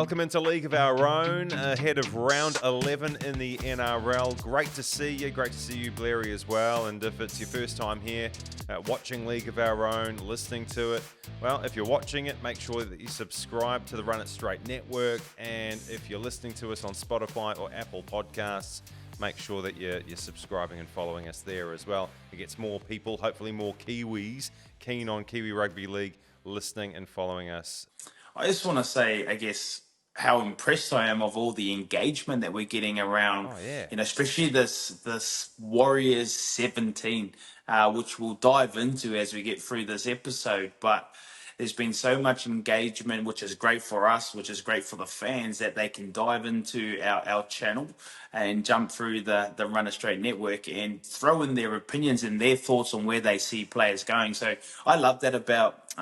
Welcome into League of Our Own, ahead of round 11 in the NRL. Great to see you. Great to see you, Blairy, as well. And if it's your first time here watching League of Our Own, listening to it, well, if you're watching it, make sure that you subscribe to the Run It Straight network. And if you're listening to us on Spotify or Apple Podcasts, make sure that you're subscribing and following us there as well. It gets more people, hopefully more Kiwis, keen on Kiwi Rugby League, listening and following us. I just want to say, I guess, how impressed I am of all the engagement that we're getting around, especially this Warriors 17, which we'll dive into as we get through this episode. But there's been so much engagement, which is great for us, which is great for the fans, that they can dive into our channel and jump through the Run It Straight network and throw in their opinions and their thoughts on where they see players going. So I love that about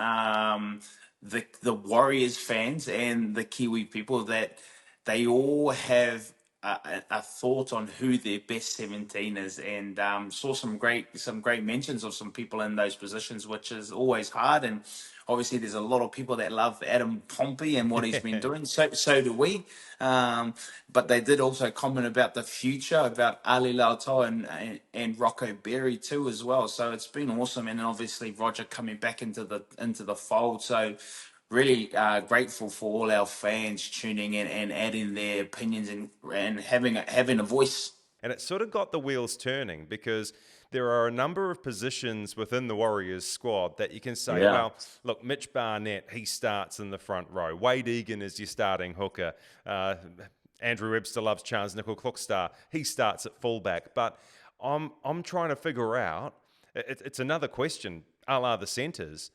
the Warriors fans and the Kiwi people, that they all have a thought on who their best 17 is, and saw some great mentions of some people in those positions, which is always hard. And obviously there's a lot of people that love Adam Pompey and what he's been doing. So do we. But they did also comment about the future, about Ali Lautau and Rocco Berry too as well. So it's been awesome. And obviously Roger coming back into the fold. So really grateful for all our fans tuning in and adding their opinions and having a voice. And it sort of got the wheels turning, because there are a number of positions within the Warriors squad that you can say, well, look, Mitch Barnett, he starts in the front row. Wayde Egan is your starting hooker. Andrew Webster loves chance. Nickel Klukstar, he starts at fullback. But I'm trying to figure out, it's another question, a la the centres,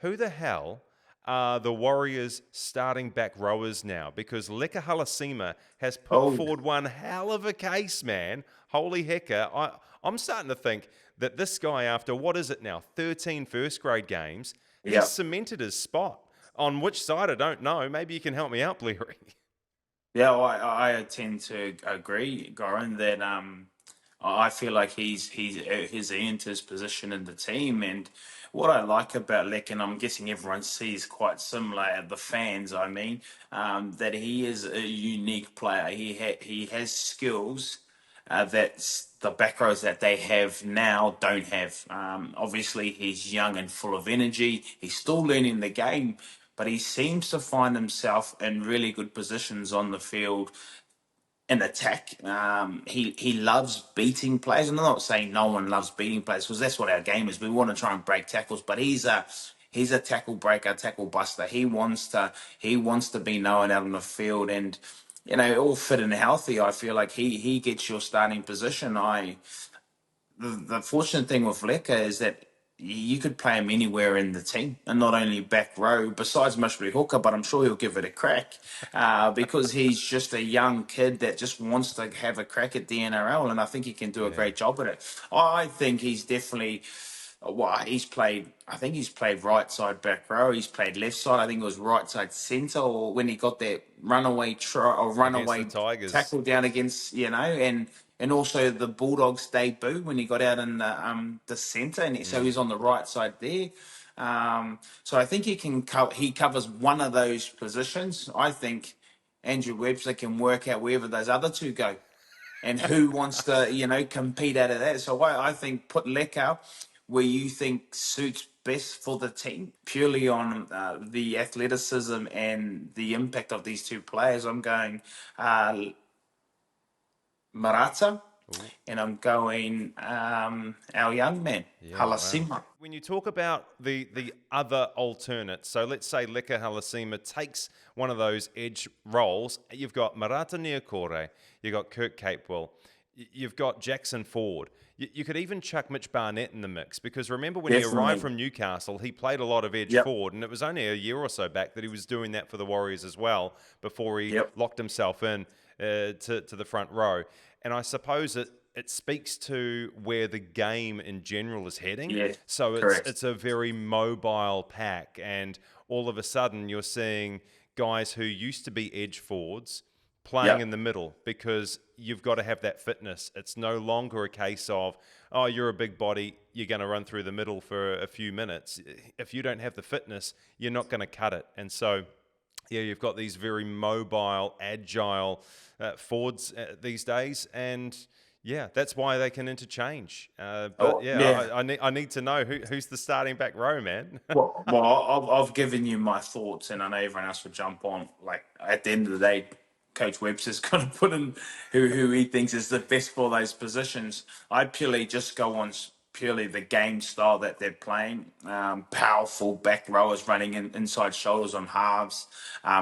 who the hell are the Warriors starting back rowers now? Because LEKA Halasima has put forward one hell of a case, man. Holy hekka. I'm starting to think that this guy, after, what is it now, 13 first grade games, he's cemented his spot. On which side, I don't know. Maybe you can help me out, Blairy. Yeah, well, I tend to agree, Goran, that I feel like he's earned his position in the team. And what I like about Lek, and I'm guessing everyone sees quite similar, the fans, I mean, that he is a unique player. He has skills that the back rows that they have now don't have. Obviously, he's young and full of energy. He's still learning the game, but he seems to find himself in really good positions on the field in attack. He loves beating players, and I'm not saying no one loves beating players, because that's what our game is. We want to try and break tackles, but he's a tackle breaker, tackle buster. He wants to be known out on the field, and all fit and healthy. I feel like he gets your starting position. The fortunate thing with Leka is that you could play him anywhere in the team, and not only back row, besides mostly hooker, but I'm sure he'll give it a crack because he's just a young kid that just wants to have a crack at the NRL, and I think he can do a great job at it. I think he's definitely, he's played right side back row, he's played left side, I think it was right side centre, or when he got that runaway tackle down against, and also the Bulldogs debut when he got out in the centre, and so he's on the right side there. So I think he covers one of those positions. I think Andrew Webster can work out wherever those other two go, and who wants to compete out of that. So I think put Leka where you think suits best for the team, purely on the athleticism and the impact of these two players. I'm going Marata, and I'm going our young man, Halasima. Wow. When you talk about the other alternates, so let's say LEKA Halasima takes one of those edge roles, you've got Marata Niokore, you've got Kurt Capewell, you've got Jackson Ford. You could even chuck Mitch Barnett in the mix, because remember when he arrived from Newcastle, he played a lot of edge forward, and it was only a year or so back that he was doing that for the Warriors as well, before he locked himself in to the front row. And I suppose it speaks to where the game in general is heading. Yeah, so it's a very mobile pack, and all of a sudden you're seeing guys who used to be edge forwards playing in the middle, because you've got to have that fitness. It's no longer a case of, oh, you're a big body, you're going to run through the middle for a few minutes. If you don't have the fitness, you're not going to cut it. And so Yeah, you've got these very mobile, agile forwards these days, and yeah, that's why they can interchange. But Oh, yeah, yeah. I need to know who's the starting back row, man. Well, I've given you my thoughts, and I know everyone else will jump on. Like at the end of the day, Coach Webster's going to put in who he thinks is the best for those positions. I purely just go on purely the game style that they're playing. Powerful back rowers running inside shoulders on halves,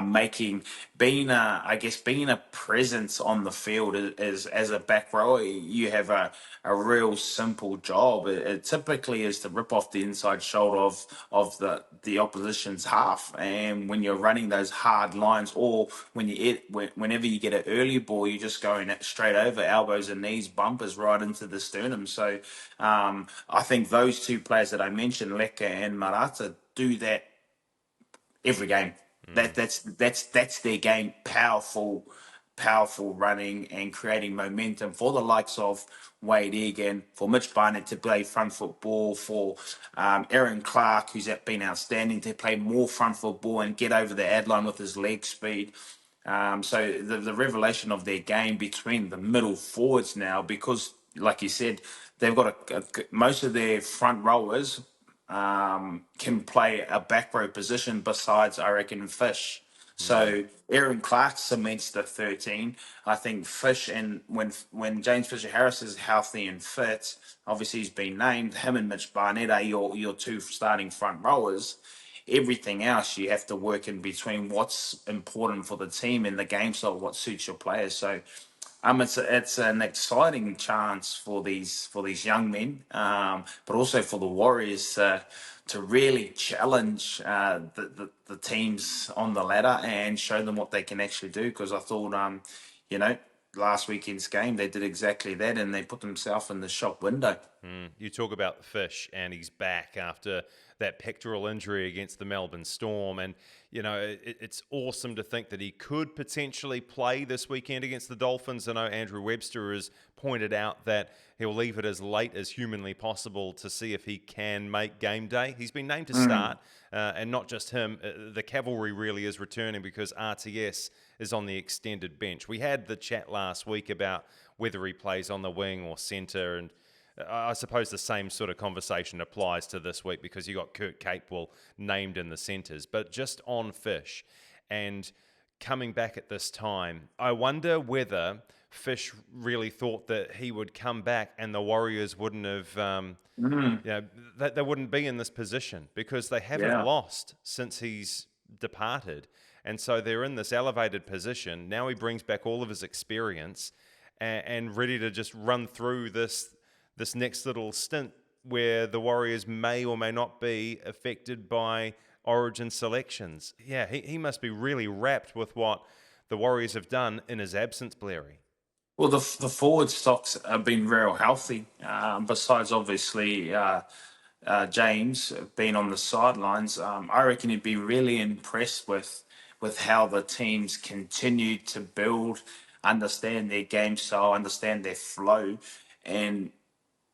making being a presence on the field is as a back rower. You have a real simple job. It typically is to rip off the inside shoulder of the opposition's half, and when you're running those hard lines, or whenever you get an early ball, you're just going straight over elbows and knees, bumpers right into the sternum. So I think those two players that I mentioned, Leka and Marata, do that every game. Mm. That's their game. Powerful running and creating momentum for the likes of Wayde Egan, for Mitch Barnett to play front football, for Aaron Clark, who's been outstanding, to play more front football and get over the ad line with his leg speed. So the revelation of their game between the middle forwards now, because like you said, they've got most of their front rowers can play a back row position besides, I reckon, Fish. Mm. So Aaron Clark cements the 13. I think Fish, and when James Fisher-Harris is healthy and fit, obviously he's been named, him and Mitch Barnett are your two starting front rowers. Everything else you have to work in between what's important for the team in the game style, what suits your players. So it's an exciting chance for these young men, but also for the Warriors to really challenge the teams on the ladder and show them what they can actually do. Because I thought, you know, last weekend's game they did exactly that, and they put themselves in the shop window. You talk about Fish, and he's back after that pectoral injury against the Melbourne Storm. And, you know, it's awesome to think that he could potentially play this weekend against the Dolphins. I know Andrew Webster has pointed out that he'll leave it as late as humanly possible to see if he can make game day. He's been named to start, and not just him. The cavalry really is returning because RTS is on the extended bench. We had the chat last week about whether he plays on the wing or centre, and I suppose the same sort of conversation applies to this week because you got Kurt Capewell named in the centres. But just on Fish and coming back at this time, I wonder whether Fish really thought that he would come back and the Warriors wouldn't have, they wouldn't be in this position because they haven't Yeah. lost since he's departed. And so they're in this elevated position. Now he brings back all of his experience and ready to just run through this next little stint where the Warriors may or may not be affected by Origin selections. Yeah, he must be really wrapped with what the Warriors have done in his absence, Blairy. Well, the forward stocks have been real healthy. Besides, obviously, James being on the sidelines, I reckon he'd be really impressed with how the teams continue to build, understand their game style, understand their flow, and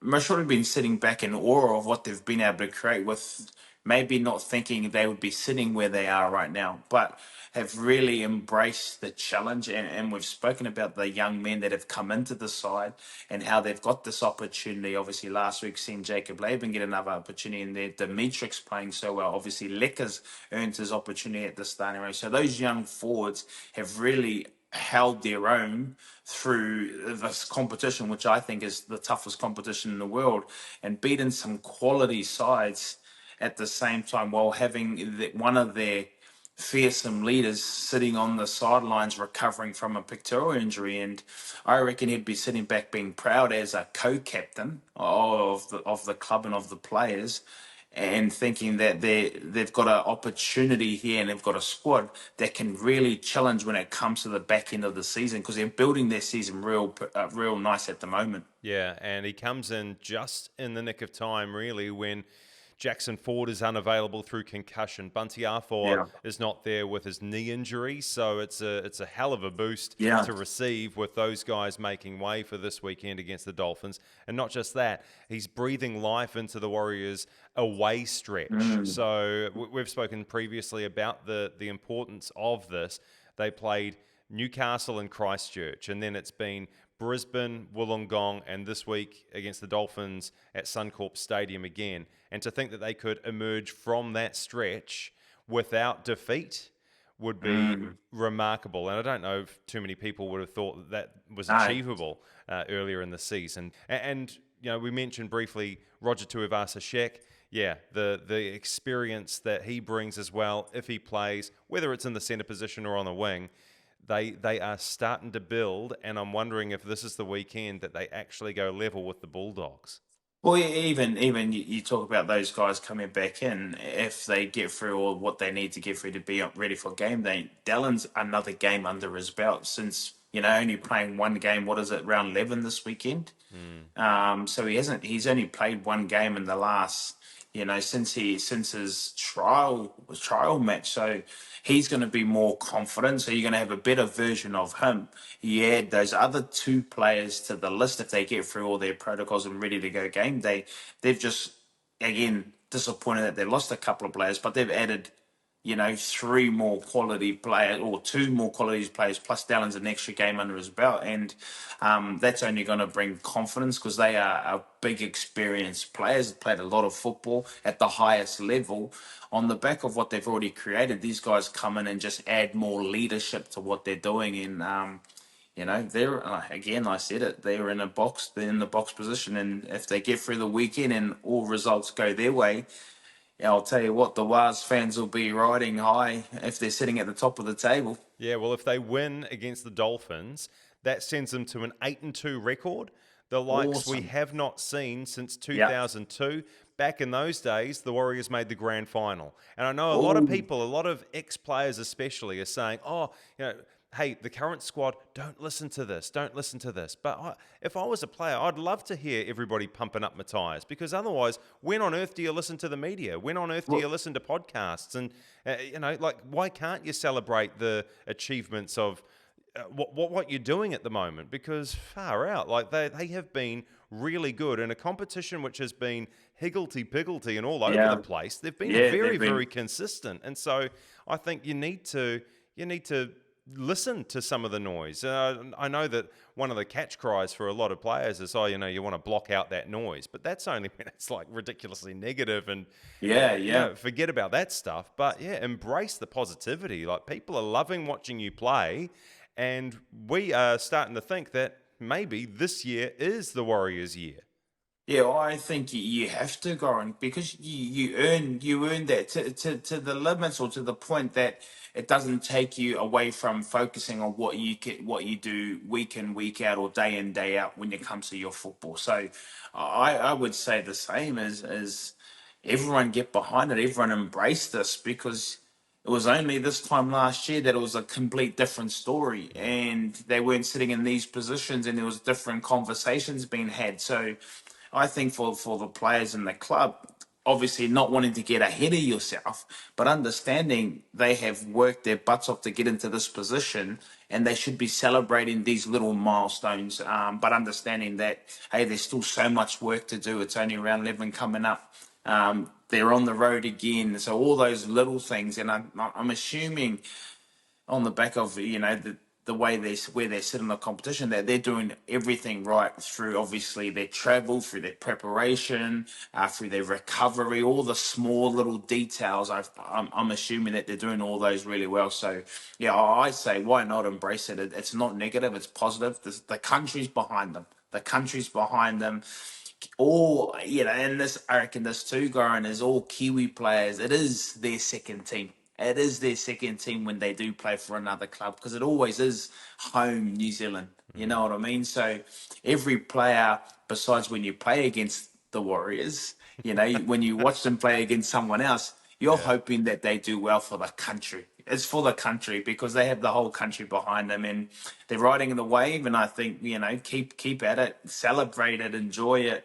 most would have been sitting back in awe of what they've been able to create, with maybe not thinking they would be sitting where they are right now, but have really embraced the challenge. And we've spoken about the young men that have come into the side and how they've got this opportunity. Obviously, last week seen Jacob Laban get another opportunity in there. Dimitrik's playing so well. Obviously, Leka's earned his opportunity at the starting range. So those young forwards have really held their own through this competition, which I think is the toughest competition in the world, and beaten some quality sides at the same time, while having one of their fearsome leaders sitting on the sidelines recovering from a pectoral injury. And I reckon he'd be sitting back being proud as a co-captain of the club and of the players, and thinking that they've got an opportunity here and they've got a squad that can really challenge when it comes to the back end of the season, because they're building their season real nice at the moment. Yeah, and he comes in just in the nick of time, really, when Jackson Ford is unavailable through concussion. Bunty Afoa Yeah. is not there with his knee injury, so it's a hell of a boost Yeah. to receive with those guys making way for this weekend against the Dolphins. And not just that, he's breathing life into the Warriors' away stretch. So we've spoken previously about the importance of this. They played Newcastle and Christchurch, and then it's been Brisbane, Wollongong, and this week against the Dolphins at Suncorp Stadium again. And to think that they could emerge from that stretch without defeat would be remarkable. And I don't know if too many people would have thought that was achievable earlier in the season. And you know, we mentioned briefly Roger Tuivasa-Sheck. Yeah, the experience that he brings as well, if he plays, whether it's in the centre position or on the wing, they are starting to build, and I'm wondering if this is the weekend that they actually go level with the Bulldogs. Well, even you talk about those guys coming back in, if they get through all what they need to get through to be ready for game day. Dallon's another game under his belt since, you know, only playing one game. What is it, round 11 this weekend? So he's only played one game in the last, you know, since his trial match. So he's going to be more confident. So you're going to have a better version of him. You add those other two players to the list if they get through all their protocols and ready to go game day. They've just, again, disappointed that they lost a couple of players, but they've added, you know, three more quality players or two more quality players, plus Dallon's an extra game under his belt. And that's only going to bring confidence because they are big experienced players, played a lot of football at the highest level. On the back of what they've already created, these guys come in and just add more leadership to what they're doing. And, you know, they're, again, I said it, they're in the box position. And if they get through the weekend and all results go their way, yeah, I'll tell you what, the WAHs fans will be riding high if they're sitting at the top of the table. Yeah, well, if they win against the Dolphins, that sends them to an 8-2 record, the likes we Awesome. have not seen since Yeah. 2002. Back in those days, the Warriors made the grand final. And I know a lot of Ooh. people, a lot of ex-players especially, are saying, oh, you know, hey, the current squad, don't listen to this, don't listen to this. But if I was a player, I'd love to hear everybody pumping up Matthias, because otherwise, when on earth do you listen to the media? When on earth do you listen to podcasts? And, you know, like, why can't you celebrate the achievements of what you're doing at the moment? Because far out, like, they have been really good in a competition which has been higgledy-piggledy and all over the place. They've been very consistent. And so I think you need to listen to some of the noise. I know that one of the catch cries for a lot of players is, oh, you know, you want to block out that noise, but that's only when it's like ridiculously negative and you know, forget about that stuff. But yeah, embrace the positivity. Like, people are loving watching you play, and we are starting to think that maybe this year is the Warriors' year. Yeah, well, I think you have to, Goran, because you earn that to the limits or to the point that it doesn't take you away from focusing on what you do week in, week out, or day in, day out when it comes to your football. So I would say the same as everyone get behind it, everyone embrace this, because it was only this time last year that it was a complete different story, and they weren't sitting in these positions, and there was different conversations being had. So I think for the players in the club, obviously not wanting to get ahead of yourself, but understanding they have worked their butts off to get into this position, and they should be celebrating these little milestones. But understanding that, hey, there's still so much work to do. It's only round 11 coming up. They're on the road again, so all those little things, and I'm assuming on the back of, you know, the way where they sit in the competition, that they're doing everything right through obviously their travel, through their preparation, through their recovery, all the small little details. I'm assuming that they're doing all those really well. So yeah, I say why not embrace it? It's not negative, it's positive. The country's behind them. The country's behind them. All, you know, and this, I reckon this too, Goran, is all Kiwi players. It is their second team. It is their second team when they do play for another club, because it always is home New Zealand. You know what I mean? So every player, besides when you play against the Warriors, you know, when you watch them play against someone else, you're hoping that they do well for the country. It's for the country because they have the whole country behind them, and they're riding the wave. And I think, you know, keep at it, celebrate it, enjoy it.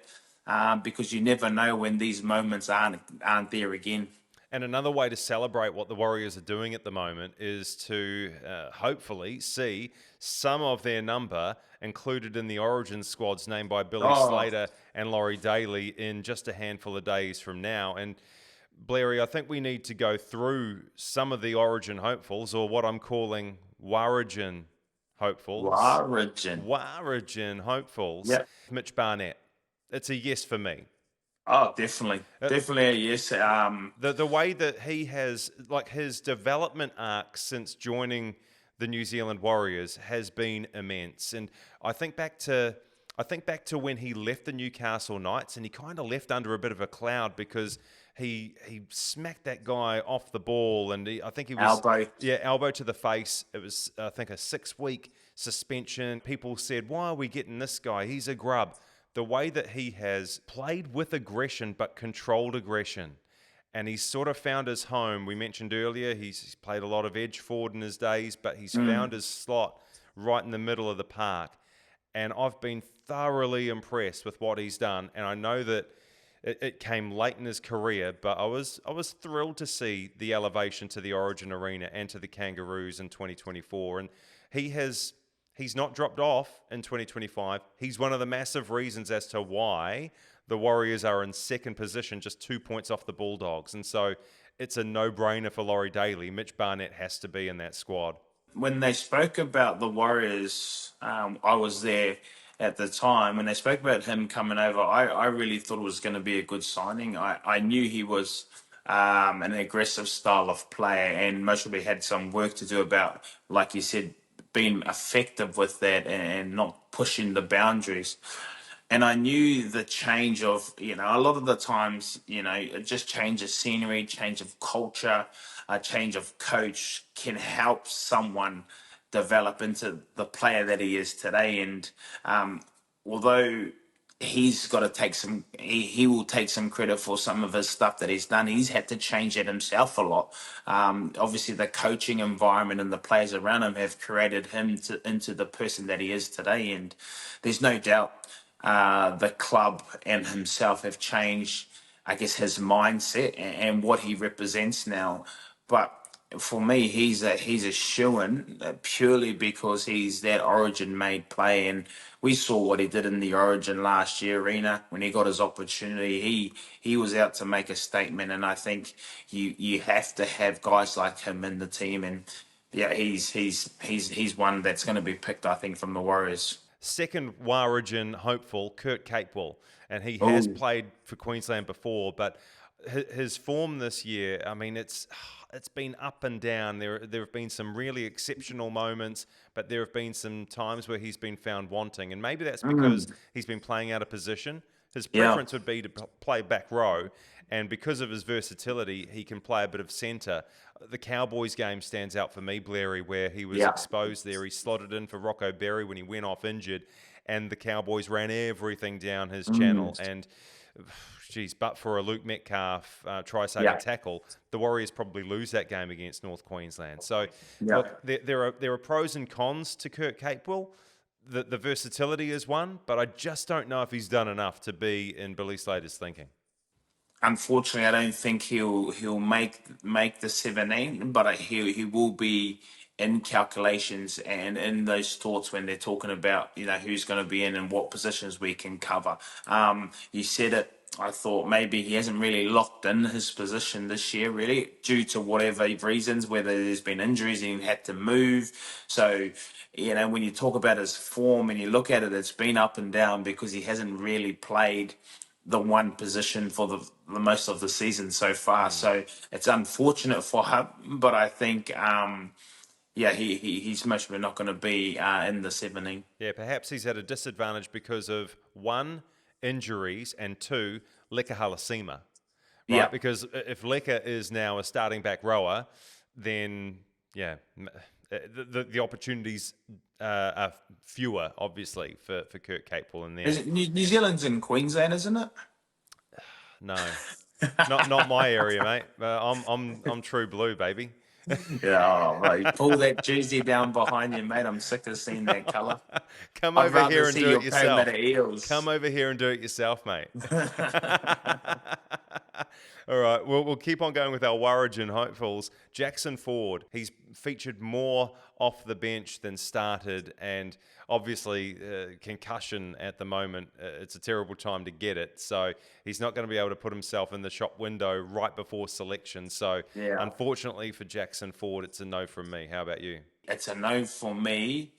because you never know when these moments aren't there again. And another way to celebrate what the Warriors are doing at the moment is to hopefully see some of their number included in the Origin squads named by Billy Oh, Slater and Laurie Daly in just a handful of days from now. And Blairy, I think we need to go through some of the Origin hopefuls, or what I'm calling WAH-rigin hopefuls. WAH-rigin. WAH-rigin hopefuls. Yeah. Mitch Barnett. It's a yes for me. Oh, definitely, definitely a yes. The way that he has, like, his development arc since joining the New Zealand Warriors has been immense. And I think back to when he left the Newcastle Knights, and he kind of left under a bit of a cloud because he smacked that guy off the ball, and I think he was Elbow. elbow to the face. It was, I think, a 6-week suspension. People said, "Why are we getting this guy? He's a grub." The way that he has played with aggression but controlled aggression, and he's sort of found his home. We mentioned earlier he's played a lot of edge forward in his days, but he's found his slot right in the middle of the park. And I've been thoroughly impressed with what he's done. And I know that it came late in his career, but I was thrilled to see the elevation to the Origin arena and to the Kangaroos in 2024. And he's not dropped off in 2025. He's one of the massive reasons as to why the Warriors are in second position, just 2 points off the Bulldogs. And so it's a no-brainer for Laurie Daly. Mitch Barnett has to be in that squad. When they spoke about the Warriors, I was there at the time. When they spoke about him coming over, I really thought it was going to be a good signing. I knew he was an aggressive style of player, and most probably had some work to do about, like you said, being effective with that and not pushing the boundaries. And I knew the change of, a lot of the times, just change of scenery, change of culture, a change of coach can help someone develop into the player that he is today. And although he's got to take he will take some credit for some of his stuff that he's done. He's had to change it himself a lot. Obviously, the coaching environment and the players around him have created him into the person that he is today. And there's no doubt the club and himself have changed, I guess, his mindset and what he represents now. But for me, he's a shoo-in purely because he's that Origin-made player, and we saw what he did in the Origin last year, Arena, when he got his opportunity. He was out to make a statement, and I think you have to have guys like him in the team, and yeah, he's one that's going to be picked, I think, from the Warriors. Second WAH-rigin hopeful, Kurt Capewell, and he has Oh, played for Queensland before, but his form this year, I mean, it's been up and down. There have been some really exceptional moments, but there have been some times where he's been found wanting, and maybe that's because he's been playing out of position. His yeah, preference would be to play back row, and because of his versatility, he can play a bit of centre. The Cowboys game stands out for me, Blairy, where he was yeah. exposed there. He slotted in for Rocco Berry when he went off injured, and the Cowboys ran everything down his channel. And geez, but for a Luke Metcalf try-saving Yeah, tackle, the Warriors probably lose that game against North Queensland. So, yeah. look, there are pros and cons to Kurt Capewell. The versatility is one, but I just don't know if he's done enough to be in Billy Slater's thinking. Unfortunately, I don't think he'll make the 17, but he will be in calculations and in those thoughts when they're talking about who's going to be in and what positions we can cover. You said it. I thought maybe he hasn't really locked in his position this year, really, due to whatever reasons, whether there's been injuries and he had to move. So, when you talk about his form and you look at it, it's been up and down because he hasn't really played the one position for the most of the season so far. So it's unfortunate for him, but I think, yeah, he's most probably not going to be in the 17. Yeah, perhaps he's at a disadvantage because of one, injuries, and two, LEKA Halasima, Yeah. right? Because if LEKA is now a starting back rower, then yeah, the opportunities are fewer, obviously, for Kurt Capewell in there. Is it New Zealand's in Queensland, isn't it? No, not my area, mate. I'm true blue, baby. Yeah, oh, mate, pull that jersey down behind you, mate. I'm sick of seeing that colour. Come I'd over rather here and see do it your yourself. Parramatta Eels. Come over here and do it yourself, mate. All right, we'll keep on going with our WAH-rigin hopefuls. Jackson Ford, he's featured more off the bench than started, and obviously concussion at the moment. It's a terrible time to get it, so he's not going to be able to put himself in the shop window right before selection. So Yeah, unfortunately for Jackson Ford, it's a no from me. How about you? it's a no for me.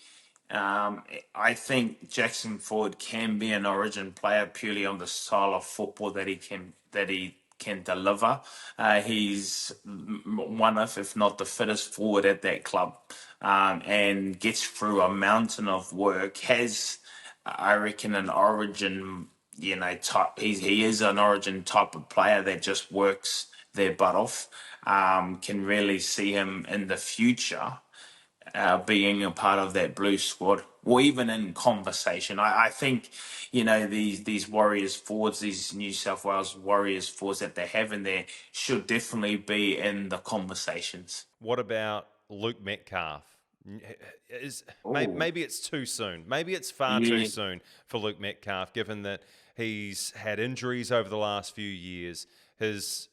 I think Jackson Ford can be an Origin player purely on the style of football that he can deliver. He's one of, if not the fittest forward at that club, and gets through a mountain of work. Has, I reckon, an Origin, type. He is an Origin type of player that just works their butt off. Can really see him in the future being a part of that blue squad, or even in conversation. I think, these Warriors forwards, these New South Wales Warriors forwards that they have in there should definitely be in the conversations. What about Luke Metcalf? Is Oh, maybe it's too soon. Maybe it's far too yeah. soon for Luke Metcalf, given that he's had injuries over the last few years. His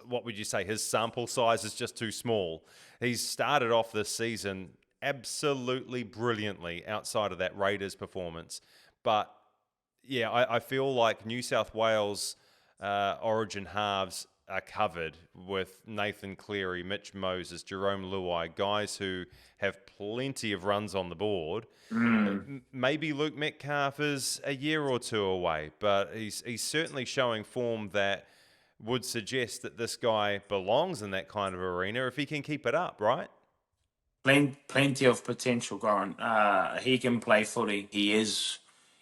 what would you say? His sample size is just too small. He's started off this season absolutely brilliantly outside of that Raiders performance, but yeah, I feel like New South Wales Origin halves are covered with Nathan Cleary, Mitch Moses, Jerome Luai, guys who have plenty of runs on the board. Mm. Maybe Luke Metcalf is a year or two away, but he's certainly showing form that would suggest that this guy belongs in that kind of arena if he can keep it up, right? Plenty of potential, Goran. He can play footy. He is,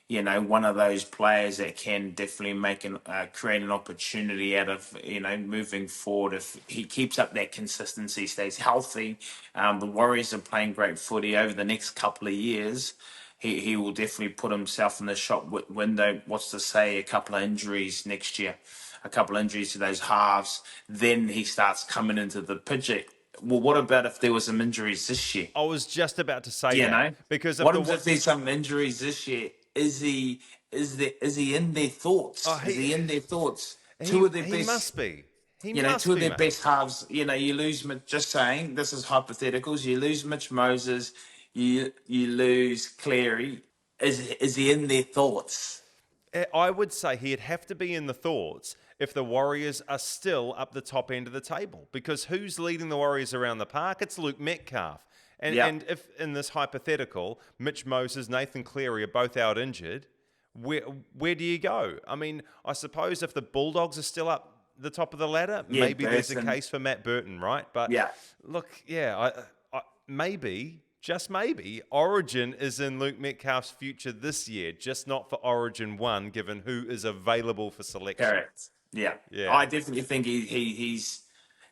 one of those players that can definitely create an opportunity out of, moving forward. If he keeps up that consistency, stays healthy, the Warriors are playing great footy over the next couple of years. He will definitely put himself in the shop window. What's to say, a couple of injuries next year, a couple of injuries to those halves, then he starts coming into the picture. Well, what about if there was some injuries this year? I was just about to say You that know, because if what the if there's some injuries this year? Is he in their oh, thoughts? Is he in their thoughts? Two of their he best, must be. He two must of be, their mate. best halves. You lose. Just saying, this is hypotheticals. You lose Mitch Moses. You lose Cleary. Is he in their thoughts? I would say he'd have to be in the thoughts if the Warriors are still up the top end of the table. Because who's leading the Warriors around the park? It's Luke Metcalf. Yeah. And if in this hypothetical, Mitch Moses, Nathan Cleary are both out injured, where do you go? I mean, I suppose if the Bulldogs are still up the top of the ladder, Yeah, maybe there's a Burton. case for Matt Burton, right? But Yeah. look, yeah, maybe, just maybe, Origin is in Luke Metcalf's future this year, just not for Origin 1, given who is available for selection. Correct. Yeah. Yeah. I definitely think he's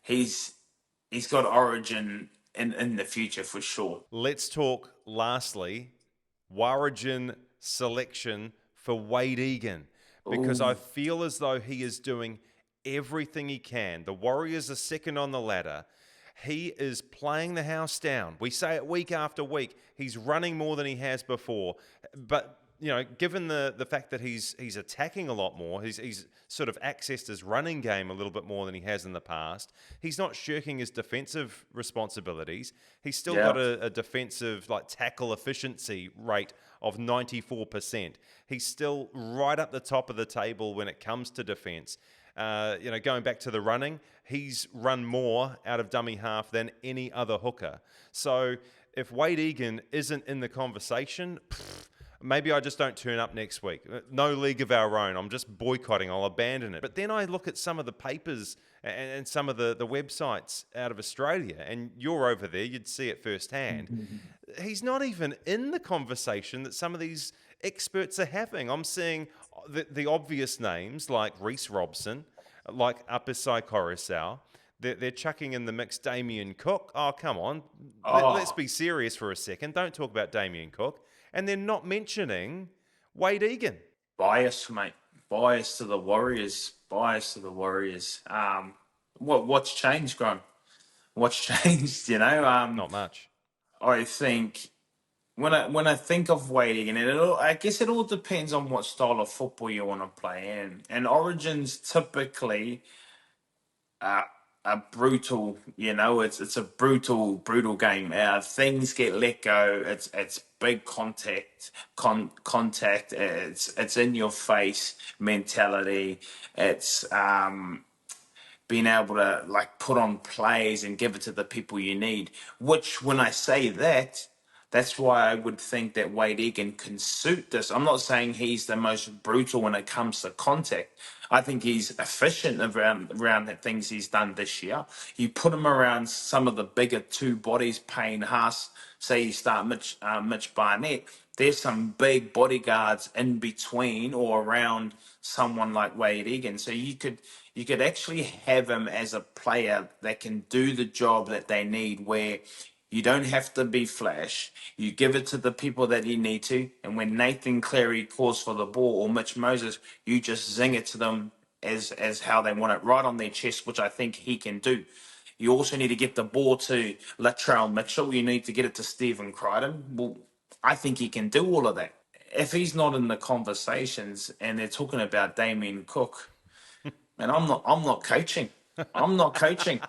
he's got origin in the future for sure. Let's talk, lastly, Origin selection for Wayde Egan, because I Ooh. feel as though he is doing everything he can. The Warriors are second on the ladder. He is playing the house down. We say it week after week. He's running more than he has before. But, given the fact that he's attacking a lot more, he's sort of accessed his running game a little bit more than he has in the past. He's not shirking his defensive responsibilities. He's still Yeah. got a defensive tackle efficiency rate of 94%. He's still right up the top of the table when it comes to defense. Going back to the running, he's run more out of dummy half than any other hooker. So if Wayde Egan isn't in the conversation, maybe I just don't turn up next week. No league of our own. I'm just boycotting. I'll abandon it. But then I look at some of the papers and some of the websites out of Australia, and you're over there, you'd see it firsthand. He's not even in the conversation that some of these experts are having. I'm seeing the obvious names like Reece Robson, like Apisai Coruscant. They're chucking in the mix Damien Cook. Oh, come on. Let's Oh, be serious for a second. Don't talk about Damien Cook. And they're not mentioning Wayde Egan. bias, mate. Bias to the Warriors. Bias to the Warriors. What's changed, Grant? What's changed? Not much. I think when I think of Wayde Egan, I guess it all depends on what style of football you want to play in. And Origins typically uh, are brutal. It's a brutal game. Things get let go. It's big contact. It's in your face mentality. It's being able to like put on plays and give it to the people you need. Which, when I say that, that's why I would think that Wayde Egan can suit this. I'm not saying he's the most brutal when it comes to contact. I think he's efficient around the things he's done this year. You put him around some of the bigger two bodies, Payne Haas. Say you start Mitch Barnett. There's some big bodyguards in between or around someone like Wayde Egan. So you could actually have him as a player that can do the job that they need, where you don't have to be flash. You give it to the people that you need to, and when Nathan Cleary calls for the ball or Mitch Moses, you just zing it to them as how they want it, right on their chest, which I think he can do. You also need to get the ball to Latrell Mitchell. You need to get it to Stephen Crichton. Well, I think he can do all of that. If he's not in the conversations and they're talking about Damien Cook, and I'm not coaching. I'm not coaching.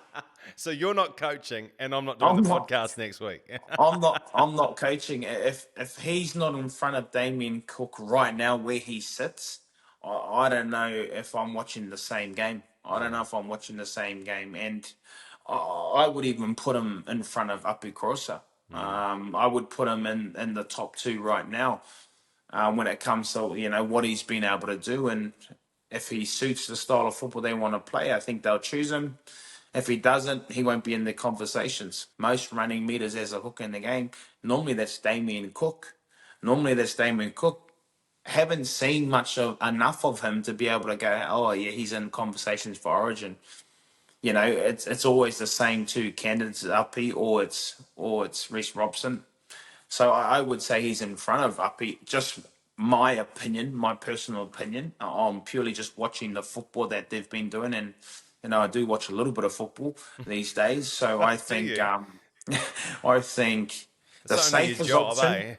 So you're not coaching, and I'm not doing I'm the not. podcast next week. I'm not coaching. If he's not in front of Damien Cook right now where he sits, I don't know if I'm watching the same game. I don't know if I'm watching the same game, and I would even put him in front of Api Krosa. I would put him in the top two right now when it comes to what he's been able to do, and if he suits the style of football they want to play, I think they'll choose him. If he doesn't, he won't be in the conversations. Most running meters as a hook in the game, normally that's Damien Cook. Haven't seen enough of him to be able to go, oh yeah, he's in conversations for Origin. It's always the same two candidates up or it's Reece Robson. So I would say he's in front of Uppy. Just my opinion, my personal opinion. I'm purely just watching the football that they've been doing, and I do watch a little bit of football these days. So I Do think you? I think the It's only your safest job, option. eh?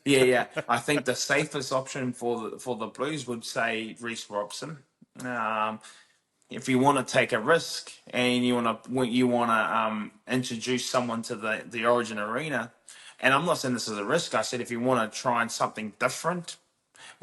Yeah. I think the safest option for the Blues would say Reece Robson. Um, if you want to take a risk and you want to introduce someone to the Origin arena, and I'm not saying this is a risk. I said if you want to try something different,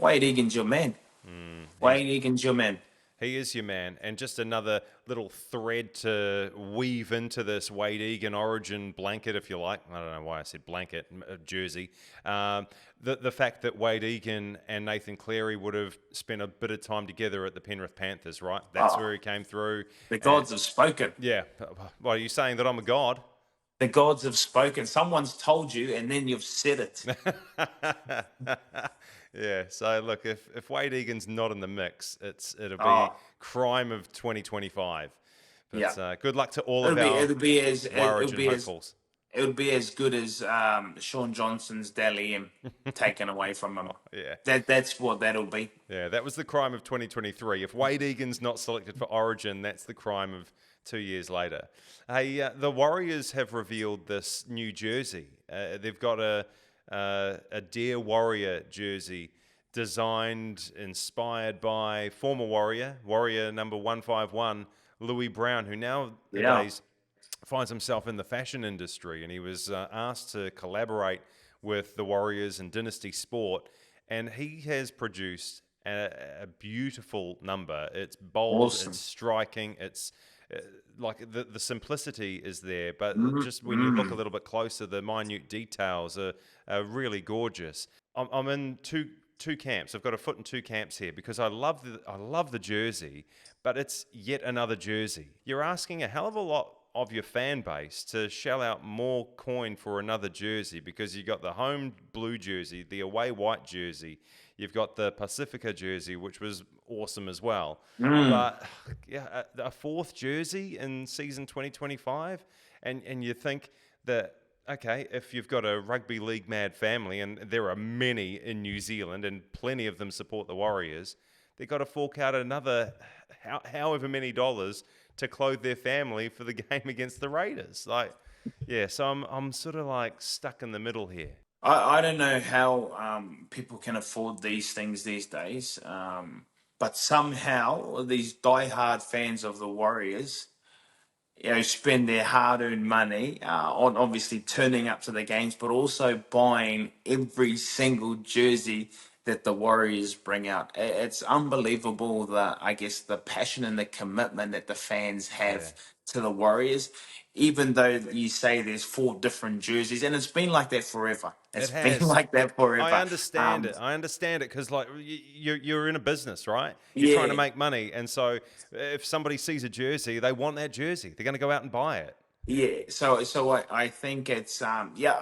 Wayde Egan's your man. He's Wayde Egan's your man. He is your man. And just another little thread to weave into this Wayde Egan Origin blanket, if you like. I don't know why I said blanket, jersey. The fact that Wayde Egan and Nathan Cleary would have spent a bit of time together at the Penrith Panthers, right? That's Oh, where he came through. the And gods have spoken. yeah, well, are you saying that I'm a god? The gods have spoken. Someone's told you, and then you've said it. Yeah, so look, if Wayde Egan's not in the mix, it'll be Oh, crime of 2025. yeah. But good luck to all It'll of be our it'll be as it'll Origin be as hopefuls. it would be as good as Sean Johnson's Dally M taken away from him. Yeah, That's what that'll be. yeah, that was the crime of 2023. If Wayde Egan's not selected for Origin, that's the crime of 2 years later. Hey, the Warriors have revealed this new jersey. They've got a Dear Warrior jersey designed, inspired by former Warrior number 151, Louis Brown, who Yeah. nowadays finds himself in the fashion industry. And he was asked to collaborate with the Warriors and Dynasty Sport. And he has produced a beautiful number. It's bold, Awesome. it's striking, it's like the simplicity is there, but Mm, just when you look a mm. little bit closer, the minute details are really gorgeous. I'm in two camps. I've got a foot in two camps here because I love the jersey, but it's yet another jersey. You're asking a hell of a lot of your fan base to shell out more coin for another jersey because you got the home blue jersey, the away white jersey, you've got the Pacifica jersey, which was awesome as well. Mm. But yeah, a fourth jersey in season 2025, and you think that okay, if you've got a rugby league mad family, and there are many in New Zealand, and plenty of them support the Warriors, they've got to fork out another however many dollars to clothe their family for the game against the Raiders. Like, yeah, so I'm sort of like stuck in the middle here. I don't know how people can afford these things these days, but somehow these diehard fans of the Warriors, spend their hard-earned money on obviously turning up to the games, but also buying every single jersey that the Warriors bring out. It's unbelievable I guess the passion and the commitment that the fans Yeah. have to the Warriors. Even though you say there's 4 different jerseys, and it's been like that forever. It It's been has. like that I forever. understand it. I understand it because, like, you're in a business, right? You're trying to Yeah, make money, and so if somebody sees a jersey, they want that jersey. They're going to go out and buy it. yeah, so I think it's yeah,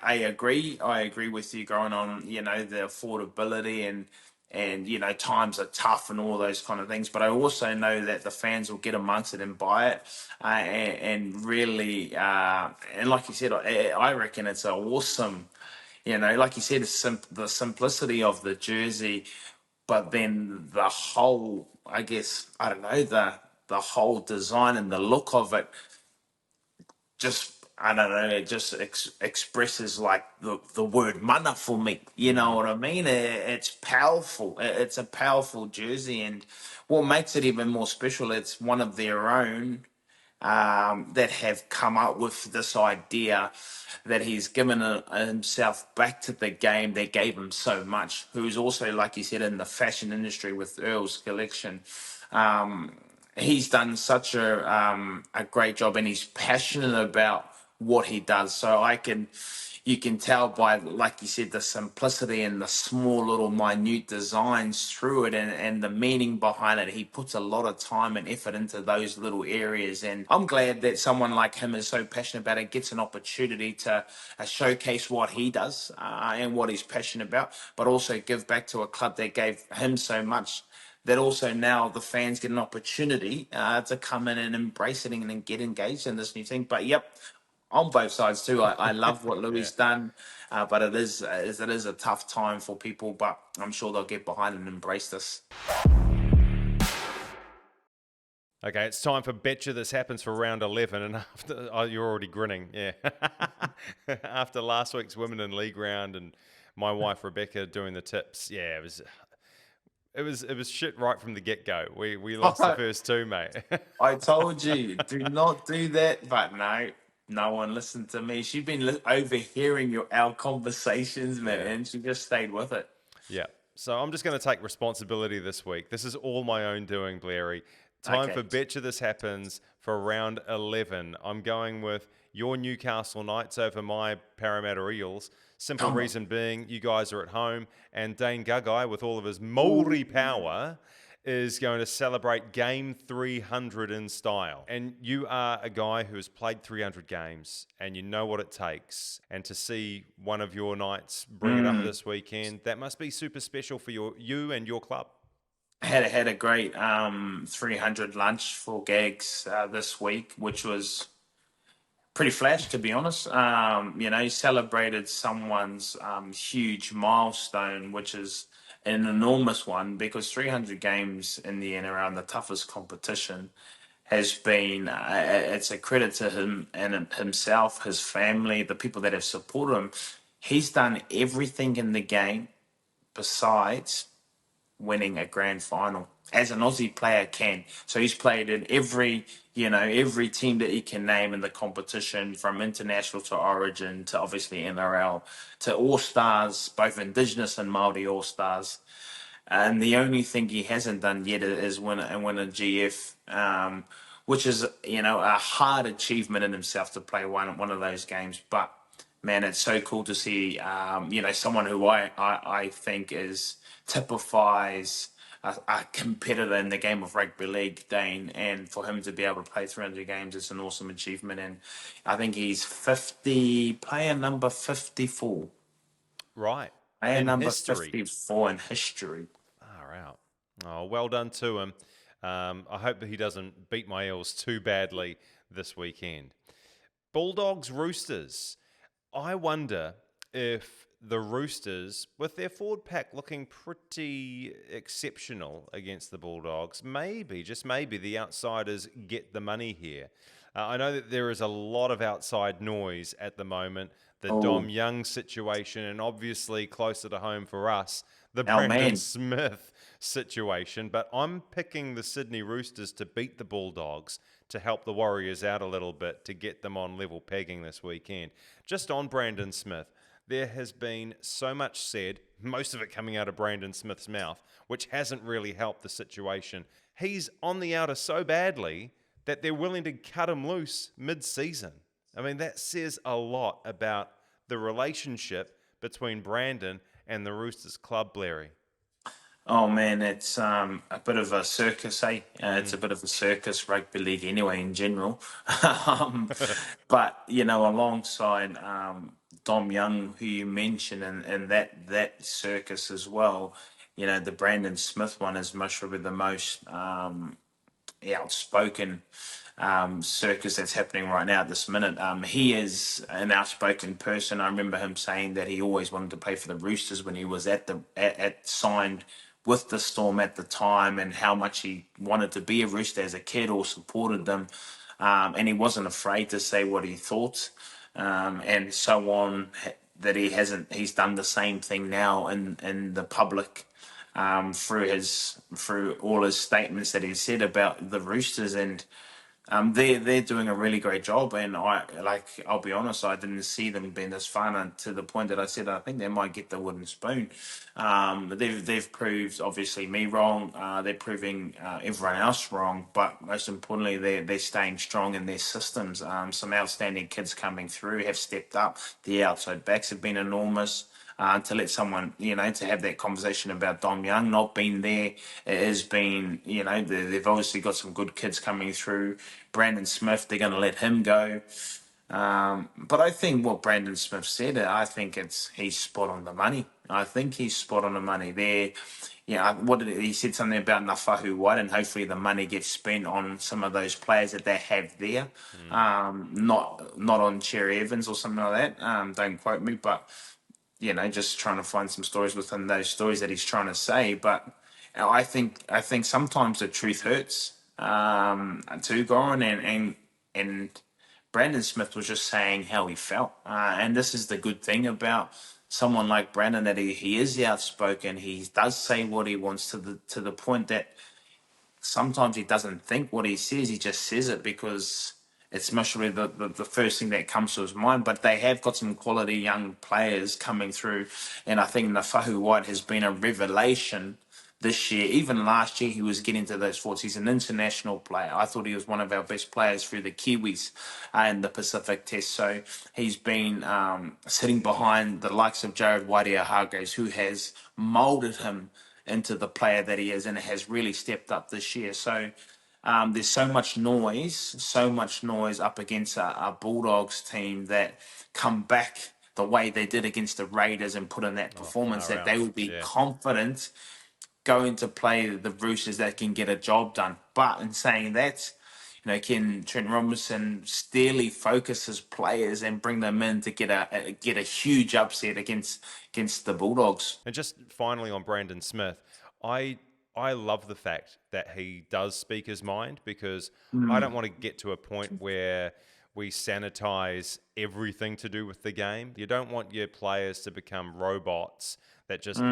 I agree. I agree with you going on, the affordability and times are tough and all those kind of things. But I also know that the fans will get amongst it and buy it, and really and like you said, I reckon it's a awesome, like you said, the simplicity of the jersey, but then the whole, I guess, I don't know, the whole design and the look of it just, I don't know, it just expresses like the word mana for me. You know what I mean? It's powerful. It's a powerful jersey, and what makes it even more special, it's one of their own that have come up with this idea that he's given himself back to the game that gave him so much. Who's also, like you said, in the fashion industry with Earl's collection. Um, he's done such a great job, and he's passionate about what he does. So you can tell by, like you said, the simplicity and the small little minute designs through it, and the meaning behind it. He puts a lot of time and effort into those little areas, and I'm glad that someone like him is so passionate about it, gets an opportunity to showcase what he does and what he's passionate about, but also give back to a club that gave him so much, that also now the fans get an opportunity to come in and embrace it and get engaged in this new thing. But yep, on both sides too. I love what Yeah. Louis done, but it is a tough time for people. But I'm sure they'll get behind and embrace this. Okay, it's time for Betcha This Happens for round 11. And after, oh, you're already grinning. Yeah. After last week's Women in League round and my wife Rebecca doing the tips, yeah, it was shit right from the get go. We lost the first two, mate. I told you, do not do that. But no one listened to me. She's been overhearing our conversations, man, Yeah. and she just stayed with it. Yeah. So I'm just going to take responsibility this week. This is all my own doing, Blairy. Time Okay. for Betcha This Happens for round 11. I'm going with your Newcastle Knights over my Parramatta Eels. Simple Come on. reason being, you guys are at home, and Dane Gagai, with all of his Maori power, is going to celebrate game 300 in style. And you are a guy who has played 300 games, and you know what it takes. And to see one of your Knights bring it up this weekend, that must be super special for you and your club. Had a great 300 lunch for gags this week, which was pretty flash, to be honest. Celebrated someone's huge milestone, which is an enormous one, because 300 games in the NRL, the toughest competition, has been it's a credit to him and himself, his family, the people that have supported him. He's done everything in the game besides winning a grand final, as an Aussie player can. So he's played in every team that he can name in the competition, from international to Origin to obviously NRL to All Stars, both Indigenous and Māori All Stars. And the only thing he hasn't done yet is win a GF, which is a hard achievement in himself to play one of those games. But man, it's so cool to see someone who I think typifies a competitor in the game of rugby league, Dane, and for him to be able to play 300 games is an awesome achievement. And I think he's player number 54. Right. Player In number history. 54 in history. Far out. Oh, well done to him. I hope that he doesn't beat my Eels too badly this weekend. Bulldogs, Roosters. I wonder if the Roosters, with their forward pack looking pretty exceptional against the Bulldogs, maybe, just maybe, the outsiders get the money here. I know that there is a lot of outside noise at the moment. The Oh, Dom Young situation, and obviously closer to home for us, the our Brandon man. Smith situation. But I'm picking the Sydney Roosters to beat the Bulldogs to help the Warriors out a little bit to get them on level pegging this weekend. Just on Brandon Smith, there has been so much said, most of it coming out of Brandon Smith's mouth, which hasn't really helped the situation. He's on the outer so badly that they're willing to cut him loose mid-season. I mean, that says a lot about the relationship between Brandon and the Roosters club, Blairy. Oh man, it's a bit of a circus, eh? It's a bit of a circus, rugby league anyway in general. um, but alongside Dom Young, who you mentioned, and that circus as well, the Brandon Smith one is much probably the most outspoken circus that's happening right now at this minute. He is an outspoken person. I remember him saying that he always wanted to play for the Roosters when he was at signed with the Storm at the time, and how much he wanted to be a Rooster as a kid or supported them. And he wasn't afraid to say what he thought, and so on. That he's done the same thing now in the public, through all his statements that he said about the Roosters, and they're doing a really great job. And I'll be honest, I didn't see them being this far, and to the point that I said I think they might get the wooden spoon. They've proved obviously me wrong. They're proving everyone else wrong, but most importantly, they're staying strong in their systems. Some outstanding kids coming through have stepped up. The outside backs have been enormous. To let someone, to have that conversation about Dom Young not being there, it has been, they've obviously got some good kids coming through. Brandon Smith, they're going to let him go. But I think what Brandon Smith said, I think he's spot on the money. I think he's spot on the money there. He said something about Nafahu White, and hopefully the money gets spent on some of those players that they have there, not on Cherry Evans or something like that. Don't quote me, but just trying to find some stories within those stories that he's trying to say. But I think sometimes the truth hurts, too, Goran, and Brandon Smith was just saying how he felt, and this is the good thing about someone like Brandon, that he is outspoken. He does say what he wants to the point that sometimes he doesn't think what he says. He just says it because it's mostly the first thing that comes to his mind. But they have got some quality young players coming through. And I think Nafahu White has been a revelation this year. Even last year, he was getting to those forwards. He's an international player. I thought he was one of our best players through the Kiwis in the Pacific Test. So he's been sitting behind the likes of Jared Waerea-Hargreaves, who has moulded him into the player that he is, and has really stepped up this year. So there's so much noise up against a Bulldogs team that come back the way they did against the Raiders and put in that performance, Far that out. they would be Yeah. confident going to play the Roosters that can get a job done. But in saying that, can Trent Robinson steely focus his players and bring them in to get a huge upset against the Bulldogs? And just finally on Brandon Smith, I love the fact that he does speak his mind, because I don't want to get to a point where we sanitize everything to do with the game. You don't want your players to become robots that just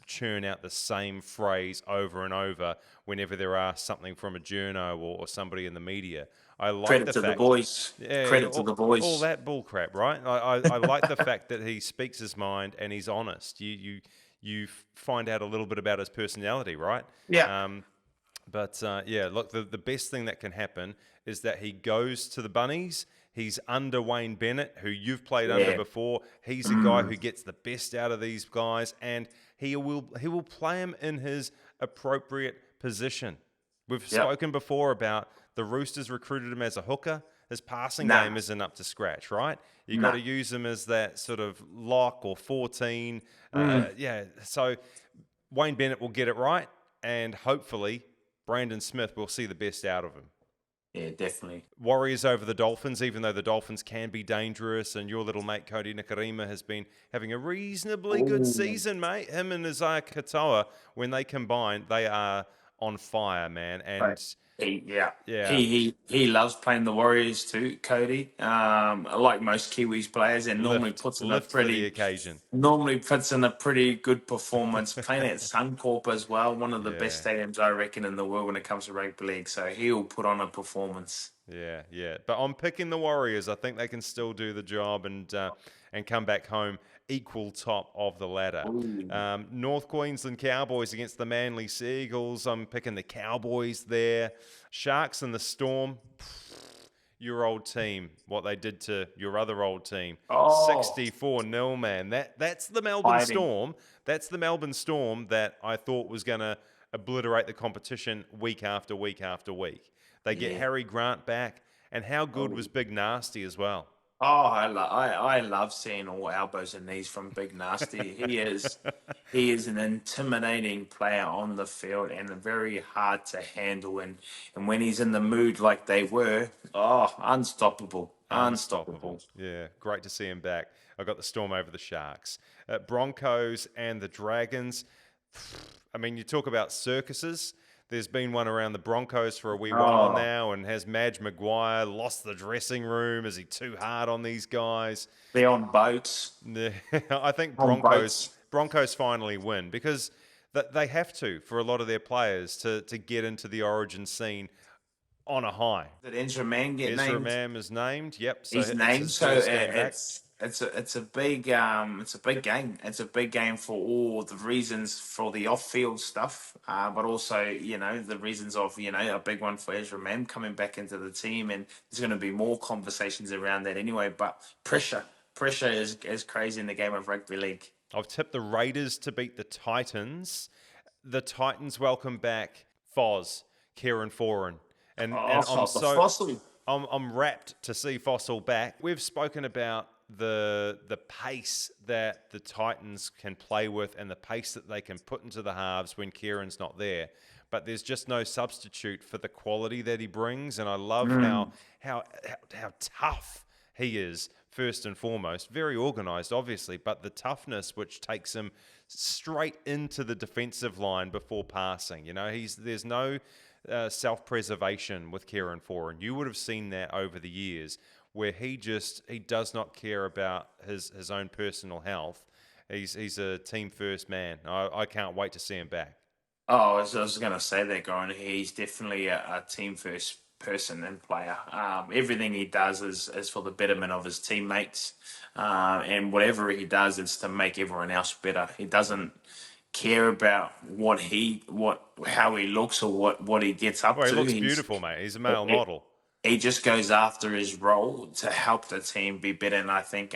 churn out the same phrase over and over whenever there asks something from a journo or somebody in the media. I like Credit the to the fact, boys. yeah, Credit to the boys. all that bullcrap, right? I like the fact that he speaks his mind and he's honest. You find out a little bit about his personality, right? Yeah. Yeah, look, the best thing that can happen is that he goes to the Bunnies. He's under Wayne Bennett, who you've played under Yeah. before. He's a guy who gets the best out of these guys, and he will play him in his appropriate position. We've Yep. spoken before about the Roosters recruited him as a hooker. His passing Nah. game isn't up to scratch, right? You Nah. got to use him as that sort of lock or 14. So Wayne Bennett will get it right, and hopefully Brandon Smith will see the best out of him. Yeah, definitely. Warriors over the Dolphins, even though the Dolphins can be dangerous, and your little mate Cody Nikarima has been having a reasonably good Ooh. season, mate. Him and Isaiah Katoa, when they combine, they are on fire, man. Right. And Yeah. yeah, He loves playing the Warriors too, Cody. Like most Kiwis players, and lift for the occasion. normally puts in a pretty good performance. Playing at Suncorp as well, one of the best Yeah. stadiums I reckon in the world when it comes to rugby league. So he'll put on a performance. Yeah, yeah. But I'm picking the Warriors. I think they can still do the job and come back home equal top of the ladder. Ooh. North Queensland Cowboys against the Manly Seagulls. I'm picking the Cowboys there. Sharks and the Storm. Your old team, what they did to your other old team. Oh, 64-0, man. That's the Melbourne fighting. Storm. That's the Melbourne Storm that I thought was going to obliterate the competition week after week after week. They get Yeah. Harry Grant back, and how good was Big Nasty as well? Oh, I love seeing all elbows and knees from Big Nasty. He is an intimidating player on the field and very hard to handle. And when he's in the mood like they were, oh, unstoppable, unstoppable. Unstoppable. Yeah, great to see him back. I got the Storm over the Sharks. Broncos and the Dragons. I mean, you talk about circuses. There's been one around the Broncos for a wee while Oh, now, and has Madge Maguire lost the dressing room? Is he too hard on these guys? they're on boats, I think on boats. Broncos finally win because they have to for a lot of their players to get into the Origin scene on a high. Did Ezra Mann get Ezra named? Mam is named. Yep, so His it's name. his So first game back. it's a big game. It's a big game for all the reasons for the off field stuff, but also the reasons of a big one for Ezra Mam coming back into the team, and there's going to be more conversations around that anyway. But pressure is crazy in the game of rugby league. I've tipped the Raiders to beat the Titans. The Titans welcome back Foz, Kieran Foran. And I'm Oh, the fossil. I'm rapt to see Fossil back. We've spoken about the pace that the Titans can play with and the pace that they can put into the halves when Kieran's not there. But there's just no substitute for the quality that he brings. And I love how tough he is, first and foremost. Very organised, obviously, but the toughness which takes him straight into the defensive line before passing. There's no self-preservation with Kieran Foran. You would have seen that over the years where he does not care about his own personal health. He's a team first man. I can't wait to see him back. Oh, I was going to say that, Goran. He's definitely a team first person and player. Everything he does is for the betterment of his teammates, and whatever he does is to make everyone else better. He doesn't care about how he looks or what he gets up Well, he to. looks beautiful, mate. He's a male model. He just goes after his role to help the team be better. And I think,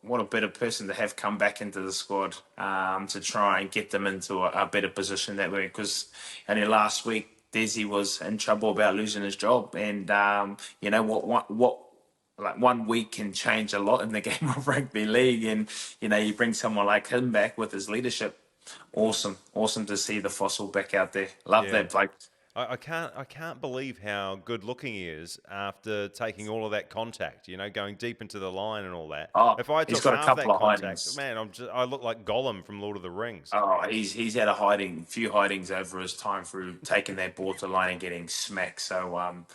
what a better person to have come back into the squad to try and get them into a better position that way. Because only last week, Desi was in trouble about losing his job, and what like 1 week can change a lot in the game of rugby league. And you bring someone like him back with his leadership. Awesome to see the fossil back out there. Love Yeah. that bloke. I can't believe how good looking he is after taking all of that contact, going deep into the line and all that. Oh, If I he's took got a half couple that of contact, hidings. man, I look like Gollum from Lord of the Rings. Oh, he's had few hidings over his time through taking that ball to line and getting smacked. So,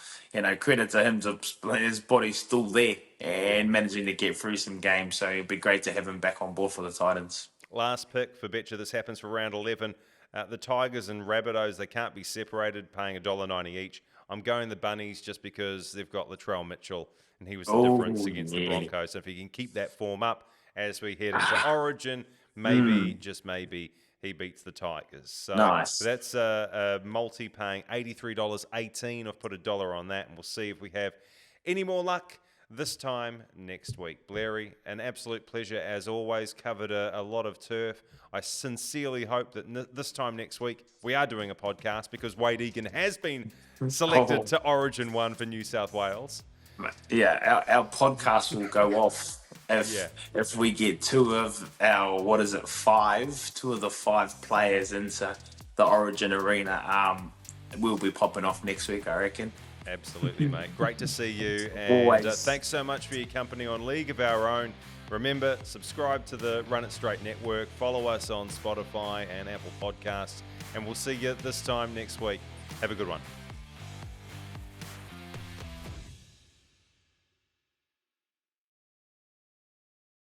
credit to him to his body's still there and managing to get through some games. So it'd be great to have him back on board for the Titans. Last pick for Betcha This Happens for round 11. The Tigers and Rabbitohs, they can't be separated, paying $1.90 each. I'm going the Bunnies just because they've got Latrell Mitchell, and he was the difference against the Broncos. So if he can keep that form up as we head into Origin, maybe, just maybe, he beats the Tigers. So Nice. that's a multi paying $83.18. I've put $1 on that, and we'll see if we have any more luck this time next week. Blairy, an absolute pleasure as always. Covered a lot of turf. I sincerely hope that this time next week we are doing a podcast because Wayde Egan has been selected to Origin 1 for New South Wales. Yeah, our podcast will go off if we get two of the five players into the Origin arena. we'll be popping off next week, I reckon. Absolutely, mate. Great to see you. And Always. thanks so much for your company on League of Our Own. Remember, subscribe to the Run It Straight Network. Follow us on Spotify and Apple Podcasts. And we'll see you this time next week. Have a good one.